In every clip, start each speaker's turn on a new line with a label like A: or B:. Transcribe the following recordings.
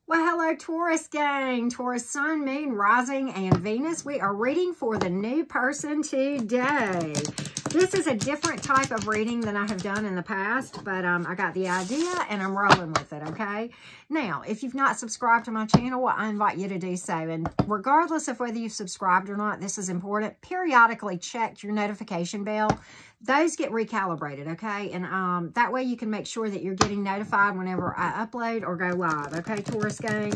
A: Well, hello, Taurus gang. Taurus Sun, Moon, Rising, and Venus. We are reading for the new person today. This is a different type of reading than I have done in the past, but I got the idea and I'm rolling with it, okay? Now, if you've not subscribed to my channel, I invite you to do so. And regardless of whether you've subscribed or not, this is important. Periodically check your notification bell. Those get recalibrated, okay? And that way you can make sure that you're getting notified whenever I upload or go live, okay, Taurus gang?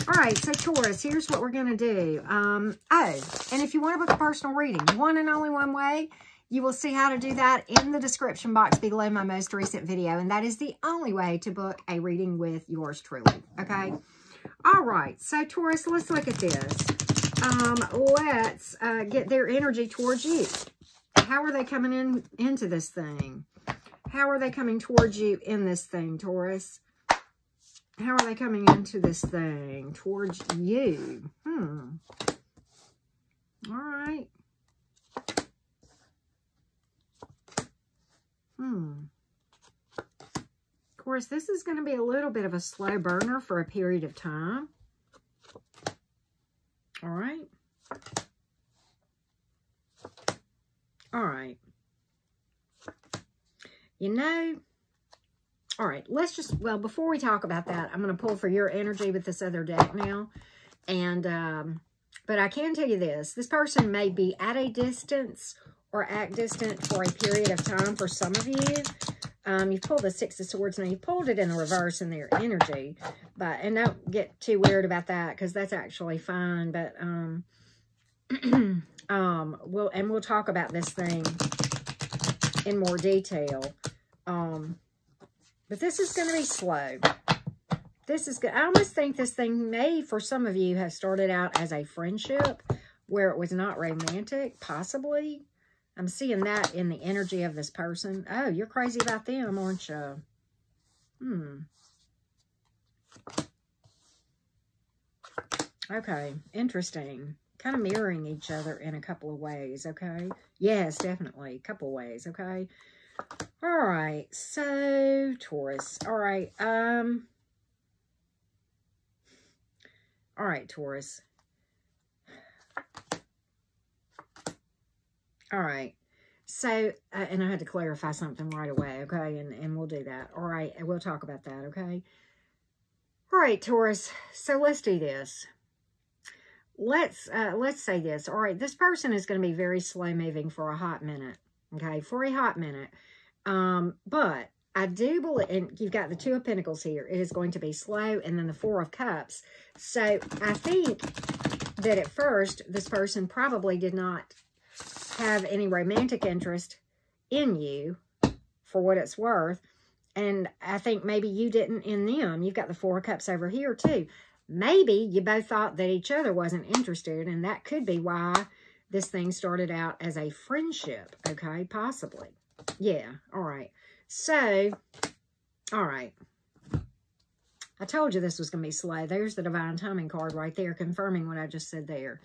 A: All right, so Taurus, here's what we're going to do. And if you want to book a personal reading, one and only one way, you will see how to do that in the description box below my most recent video. And that is the only way to book a reading with yours truly, okay? All right, so Taurus, let's look at this. Let's get their energy towards you. How are they coming into this thing? How are they coming towards you in this thing, Taurus? How are they coming into this thing towards you? All right. Of course, this is going to be a little bit of a slow burner for a period of time. All right. All right. You know, all right, let's just, well, before we talk about that, I'm going to pull for your energy with this other deck now. And, but I can tell you this person may be at a distance or act distant for a period of time for some of you. You've pulled the Six of Swords. Now, you pulled it in the reverse in their energy. And don't get too weird about that because that's actually fine. But, we'll talk about this thing in more detail. But this is going to be slow. This is good. I almost think this thing may, for some of you, have started out as a friendship where it was not romantic, possibly. I'm seeing that in the energy of this person. Oh, you're crazy about them, aren't you? Okay, interesting. Kind of mirroring each other in a couple of ways, okay? Yes, definitely. A couple of ways, okay? All right, so Taurus. All right, Taurus. All right, so, and I had to clarify something right away, okay? And we'll do that. All right, we'll talk about that, okay? All right, Taurus, so let's do this. Let's say this. All right, this person is going to be very slow moving for a hot minute, okay? For a hot minute. But I do believe, and you've got the Two of Pentacles here. It is going to be slow, and then the Four of Cups. So I think that at first, this person probably did not have any romantic interest in you, for what it's worth. And I think maybe you didn't in them. You've got the Four of Cups over here, too. Maybe you both thought that each other wasn't interested, and that could be why this thing started out as a friendship, okay? Possibly. Yeah, all right. So, all right. I told you this was going to be slow. There's the Divine Timing card right there, confirming what I just said there.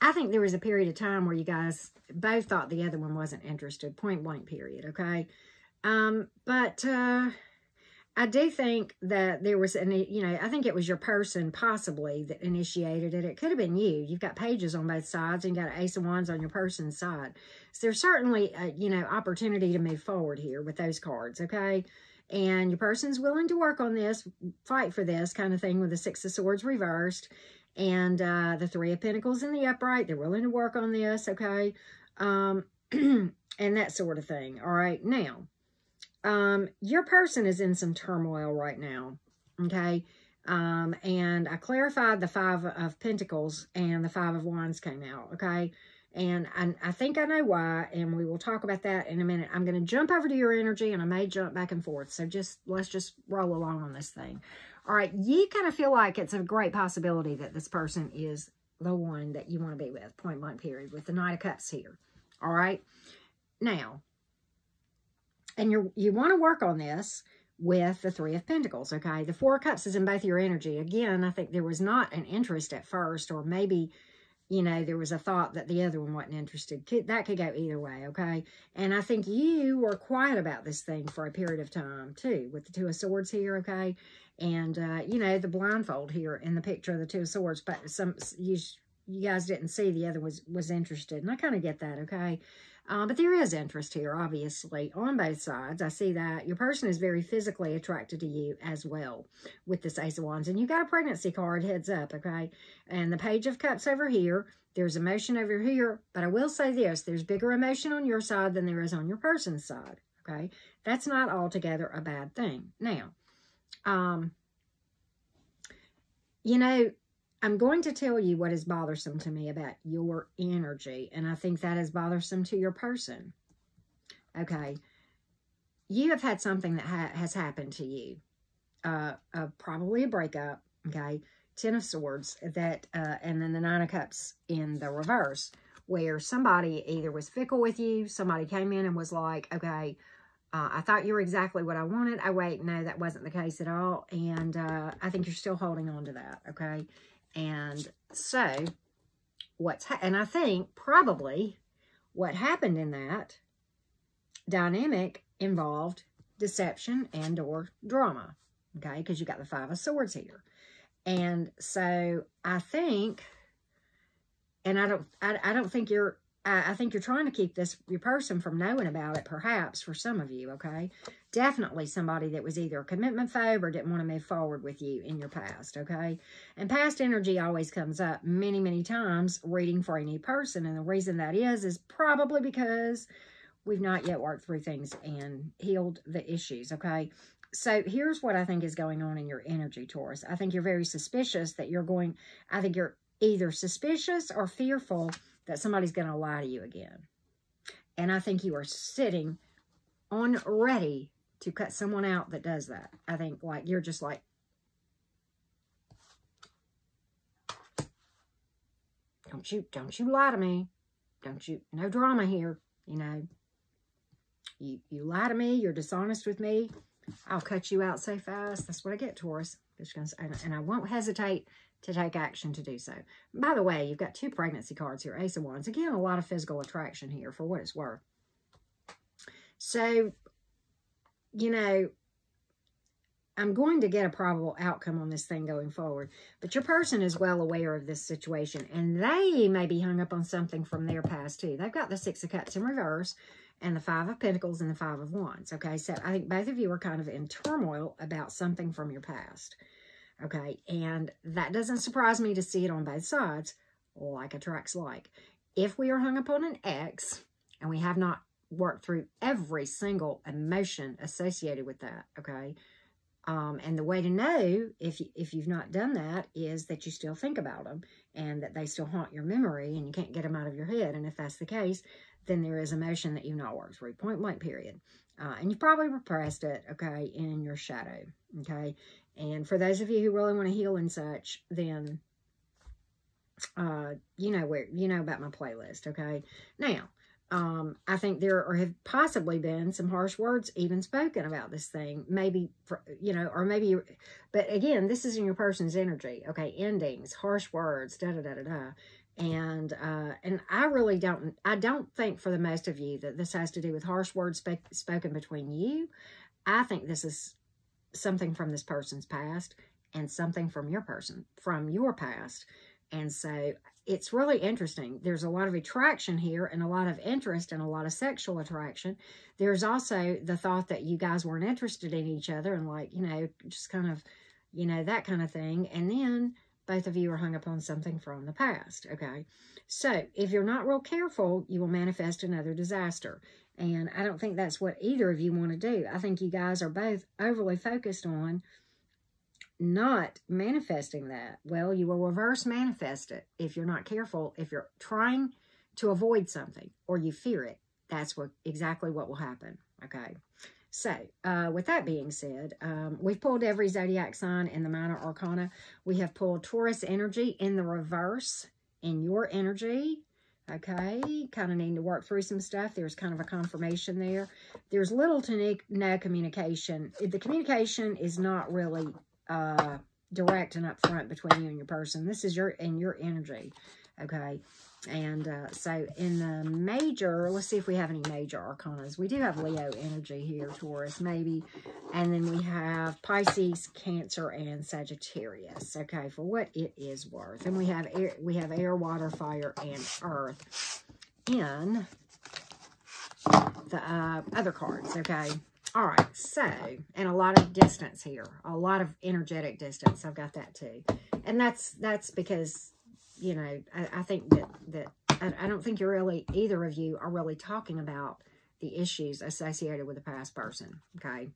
A: I think there was a period of time where you guys both thought the other one wasn't interested, point blank period, okay? But I do think that there was, I think it was your person possibly that initiated it. It could have been you. You've got pages on both sides and you got an Ace of Wands on your person's side. So there's certainly, opportunity to move forward here with those cards, okay? And your person's willing to work on this, fight for this kind of thing with the Six of Swords reversed and the Three of Pentacles in the upright. They're willing to work on this, okay? And that sort of thing, all right? Now, your person is in some turmoil right now, okay? And I clarified the Five of Pentacles and the Five of Wands came out, okay? And I think I know why, and we will talk about that in a minute. I'm going to jump over to your energy, and I may jump back and forth. So let's just roll along on this thing. All right, you kind of feel like it's a great possibility that this person is the one that you want to be with, point blank period, with the Knight of Cups here. All right? Now, and you want to work on this with the Three of Pentacles, okay? The Four of Cups is in both your energy. Again, I think there was not an interest at first, or maybe, there was a thought that the other one wasn't interested. That could go either way, okay? And I think you were quiet about this thing for a period of time, too, with the Two of Swords here, okay? And, you know, the blindfold here in the picture of the Two of Swords, but you guys didn't see the other was interested. And I kind of get that, okay? But there is interest here, obviously, on both sides. I see that. Your person is very physically attracted to you as well with this Ace of Wands. And you got a pregnancy card, heads up, okay? And the Page of Cups over here. There's emotion over here. But I will say this. There's bigger emotion on your side than there is on your person's side, okay? That's not altogether a bad thing. Now, you know, I'm going to tell you what is bothersome to me about your energy, and I think that is bothersome to your person. Okay, you have had something that has happened to you, probably a breakup, okay, Ten of Swords, that, and then the Nine of Cups in the reverse, where somebody either was fickle with you, somebody came in and was like, okay, I thought you were exactly what I wanted. Oh, wait, no, that wasn't the case at all, and I think you're still holding on to that, okay? And so, and I think probably what happened in that dynamic involved deception and or drama, okay? Because you got the Five of Swords here. And so I think, and I don't think you're, I think you're trying to keep your person from knowing about it, perhaps, for some of you, okay? Definitely somebody that was either a commitment phobe or didn't want to move forward with you in your past, okay? And past energy always comes up many, many times reading for a new person. And the reason that is probably because we've not yet worked through things and healed the issues, okay? So here's what I think is going on in your energy, Taurus. I think you're very suspicious that I think you're either suspicious or fearful that somebody's going to lie to you again. And I think you are sitting on ready to cut someone out that does that. I think, like, you're just like, don't you lie to me. No drama here, you know. You lie to me, you're dishonest with me, I'll cut you out so fast. That's what I get, Taurus. And I won't hesitate to take action to do so. By the way, you've got two pregnancy cards here, Ace of Wands. Again, a lot of physical attraction here for what it's worth. So, you know, I'm going to get a probable outcome on this thing going forward. But your person is well aware of this situation. And they may be hung up on something from their past, too. They've got the Six of Cups in reverse and the Five of Pentacles and the Five of Wands. Okay, so I think both of you are kind of in turmoil about something from your past. Okay, and that doesn't surprise me to see it on both sides, like attracts like. If we are hung up on an ex, and we have not worked through every single emotion associated with that, okay, and the way to know if you've not done that is that you still think about them, and that they still haunt your memory, and you can't get them out of your head, and if that's the case, then there is emotion that you've not worked through, point blank, period. And you've probably repressed it, okay, in your shadow, okay? And for those of you who really want to heal and such, then you know about my playlist, okay? Now, I think there have possibly been some harsh words even spoken about this thing, maybe, or maybe, but again, this is in your person's energy, okay? Endings, harsh words, da-da-da-da-da. And I really don't think for the most of you that this has to do with harsh words spoken between you. I think this is something from this person's past and something from your past. And so it's really interesting. There's a lot of attraction here and a lot of interest and a lot of sexual attraction. There's also the thought that you guys weren't interested in each other and, like, you know, just kind of, you know, that kind of thing. And then both of you are hung up on something from the past, okay? So if you're not real careful, you will manifest another disaster. And I don't think that's what either of you want to do. I think you guys are both overly focused on not manifesting that. Well, you will reverse manifest it if you're not careful. If you're trying to avoid something or you fear it, that's exactly what will happen, okay? So, with that being said, we've pulled every zodiac sign in the minor arcana. We have pulled Taurus energy in the reverse in your energy. Okay, kind of need to work through some stuff. There's kind of a confirmation there. There's little to no communication. The communication is not really, direct and upfront between you and your person. This is your energy, okay? And so in the major, let's see if we have any major arcanas. We do have Leo energy here, Taurus, maybe. And then we have Pisces, Cancer, and Sagittarius, okay, for what it is worth. And we have air, water, fire, and earth in the other cards, okay? All right, so, and a lot of distance here, a lot of energetic distance. I've got that too. And that's because, you know, I think that I don't think you're really, either of you are really talking about the issues associated with the past person, okay?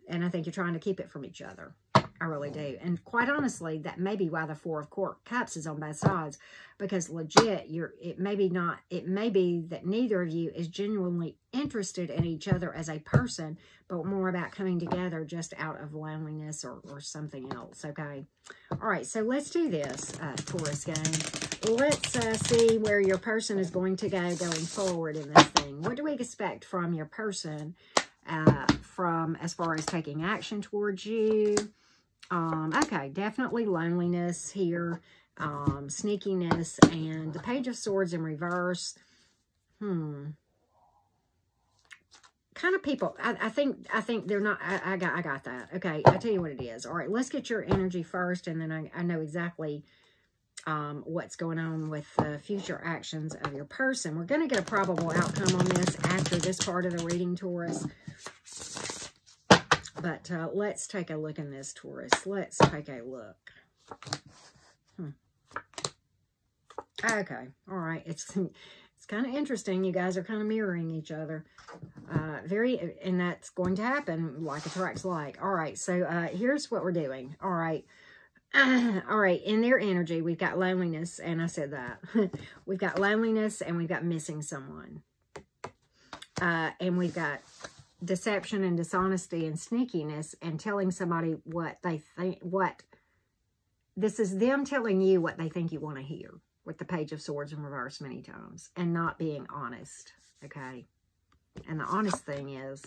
A: And I think you're trying to keep it from each other. I really do. And quite honestly, that may be why the Four of Cups is on both sides. Because legit, it may be that neither of you is genuinely interested in each other as a person, but more about coming together just out of loneliness or something else, okay? All right, so let's do this, Taurus gang. Let's see where your person is going to go going forward in this thing. What do we expect from your person from as far as taking action towards you? Okay, definitely loneliness here, sneakiness, and the Page of Swords in reverse. Kind of people, I think they're not, I got that. Okay, I'll tell you what it is. All right, let's get your energy first, and then I know exactly what's going on with the future actions of your person. We're going to get a probable outcome on this after this part of the reading, Taurus. But let's take a look in this, Taurus. Let's take a look. Okay. All right. It's kind of interesting. You guys are kind of mirroring each other. And that's going to happen. Like attracts like. All right. So here's what we're doing. All right. All right. In their energy, we've got loneliness. And I said that. We've got loneliness and we've got missing someone. And we've got deception and dishonesty and sneakiness and telling somebody what they think, this is them telling you what they think you want to hear with the Page of Swords in reverse many times and not being honest, okay? And the honest thing is,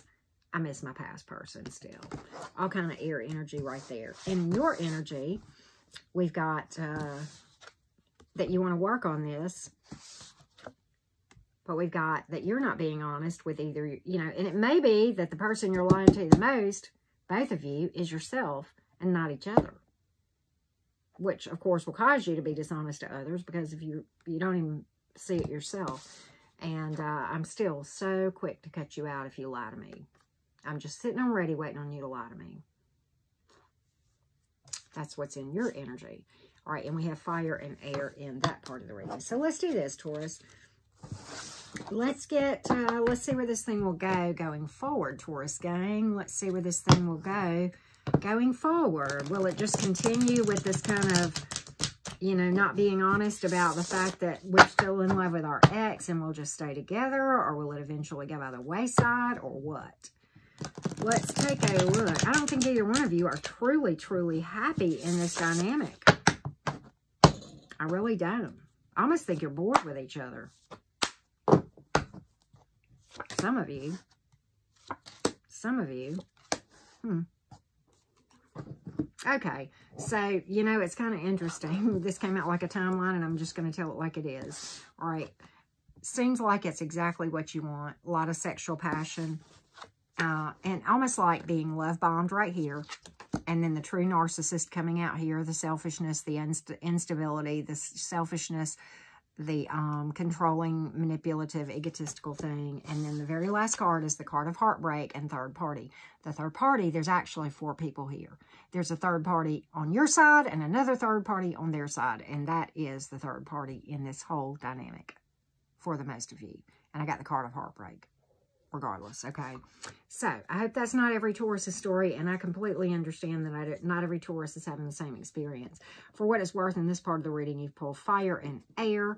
A: I miss my past person still. All kind of air energy right there. And in your energy, we've got that you want to work on this. But we've got that you're not being honest with either, you know, and it may be that the person you're lying to the most, both of you, is yourself and not each other. Which, of course, will cause you to be dishonest to others because if you don't even see it yourself. And I'm still so quick to cut you out if you lie to me. I'm just sitting on ready waiting on you to lie to me. That's what's in your energy. All right, and we have fire and air in that part of the reading. So let's do this, Taurus. Let's see where this thing will go going forward, Taurus gang. Let's see where this thing will go going forward. Will it just continue with this kind of, you know, not being honest about the fact that we're still in love with our ex and we'll just stay together? Or will it eventually go by the wayside or what? Let's take a look. I don't think either one of you are truly, truly happy in this dynamic. I really don't. I almost think you're bored with each other. Some of you. Okay, so, you know, it's kind of interesting. This came out like a timeline, and I'm just going to tell it like it is. All right, seems like it's exactly what you want. A lot of sexual passion, and almost like being love-bombed right here. And then the true narcissist coming out here, the selfishness, the instability, the selfishness, the controlling, manipulative, egotistical thing. And then the very last card is the card of heartbreak and third party. The third party, there's actually 4 people here. There's a third party on your side and another third party on their side. And that is the third party in this whole dynamic for the most of you. And I got the card of heartbreak regardless, okay? So, I hope that's not every Taurus' story, and I completely understand that not every Taurus is having the same experience. For what it's worth, in this part of the reading, you've pulled fire and air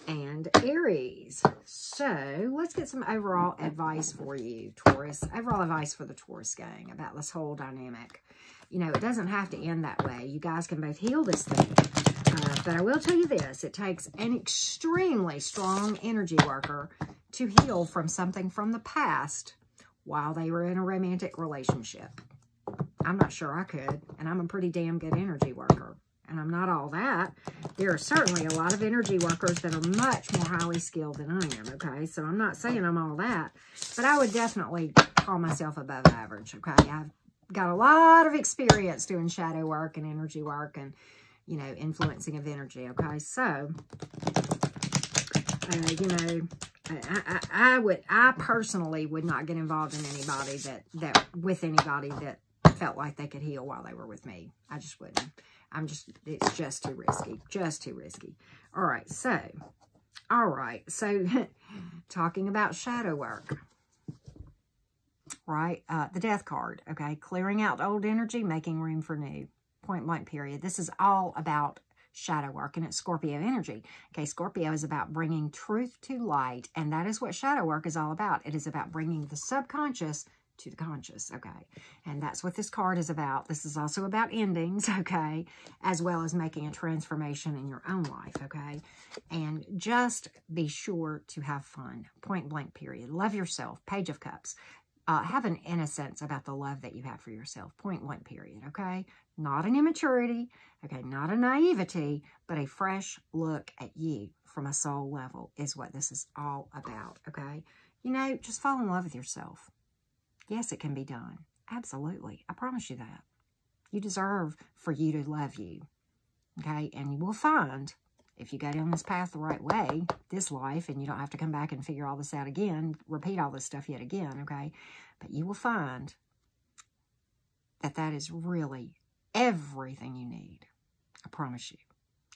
A: and Aries. So, let's get some overall advice for you, Taurus. Overall advice for the Taurus gang about this whole dynamic. You know, it doesn't have to end that way. You guys can both heal this thing. But I will tell you this, it takes an extremely strong energy worker to heal from something from the past while they were in a romantic relationship. I'm not sure I could. And I'm a pretty damn good energy worker. And I'm not all that. There are certainly a lot of energy workers that are much more highly skilled than I am, okay? So I'm not saying I'm all that. But I would definitely call myself above average, okay? I've got a lot of experience doing shadow work and energy work and, you know, influencing of energy, okay? So, you know, I personally would not get involved in anybody with anybody that felt like they could heal while they were with me. I just wouldn't. It's just too risky. All right, so talking about shadow work, right? The death card, okay? Clearing out old energy, making room for new, point blank period. This is all about shadow work, and it's Scorpio energy. Okay, Scorpio is about bringing truth to light, and that is what shadow work is all about. It is about bringing the subconscious to the conscious, okay? And that's what this card is about. This is also about endings, okay? As well as making a transformation in your own life, okay? And just be sure to have fun, point blank period. Love yourself, Page of Cups. Have an innocence about the love that you have for yourself, point blank period, okay? Not an immaturity, okay? Not a naivety, but a fresh look at you from a soul level is what this is all about, okay? You know, just fall in love with yourself. Yes, it can be done. Absolutely. I promise you that. You deserve for you to love you, okay? And you will find, if you go down this path the right way, this life, and you don't have to come back and figure all this out again, repeat all this stuff yet again, okay? But you will find that that is really everything you need. I promise you.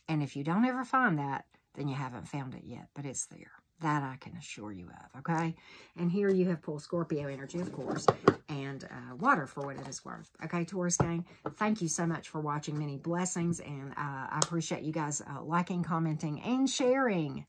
A: And if you don't ever find that, then you haven't found it yet, but it's there. That I can assure you of, okay? And here you have pulled Scorpio energy, of course, and water for what it is worth. Okay, Taurus gang, thank you so much for watching. Many blessings, and I appreciate you guys liking, commenting, and sharing.